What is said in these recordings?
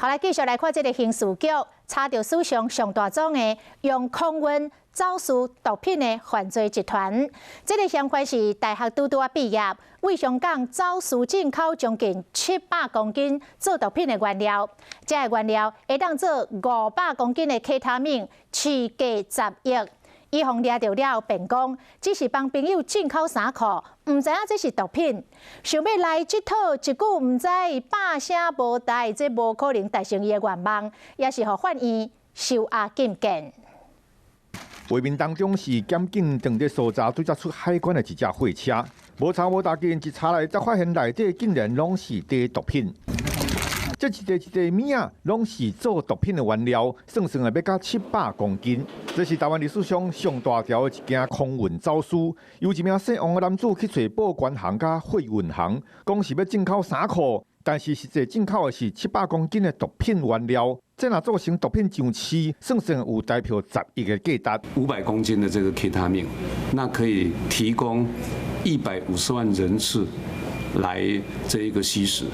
后来继续来看这个刑事局查到史上上大宗的用空运走私毒品的犯罪集团。这个嫌犯是大学拄啊毕业，为香港走私进口将近700公斤做毒品的原料。这个原料会当做500公斤的 K 他命，市价10亿。伊方抓到了，便讲只是帮朋友进口衫裤，唔知影这是毒品。想要来这套一句唔知把声无带，这无可能达成伊的愿望，也是互犯院收押禁见。画面当中是检警正在搜查对接出海关的一架货车，无查无打紧，一查来才发现内底竟然拢是低毒品。这一袋物啊，拢是做毒品的原料，算要到700公斤。这是台湾历史上上大条的一件空运走私，由一名姓王的男子去找报关行甲货运行，讲是要进口衫裤，但是实际进口的是700公斤的毒品原料。这若做成毒品上市，算有代表10亿的价值。500公斤的这个 K 他命，那可以提供150万人次来这一个吸食。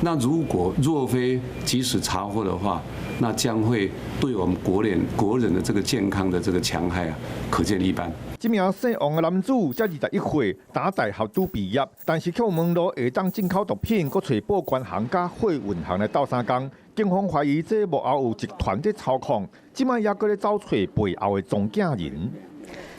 那若非及时查获的话，那将会对我们国人的这个健康的这个戕害啊，可见一斑。这名姓王的男子才21岁，打大学拄毕业，但是却有门路会当进口毒品，搁找报关行甲货运行来斗相共。警方怀疑这幕后有集团在操控，即摆也搁咧找找背后的中间人。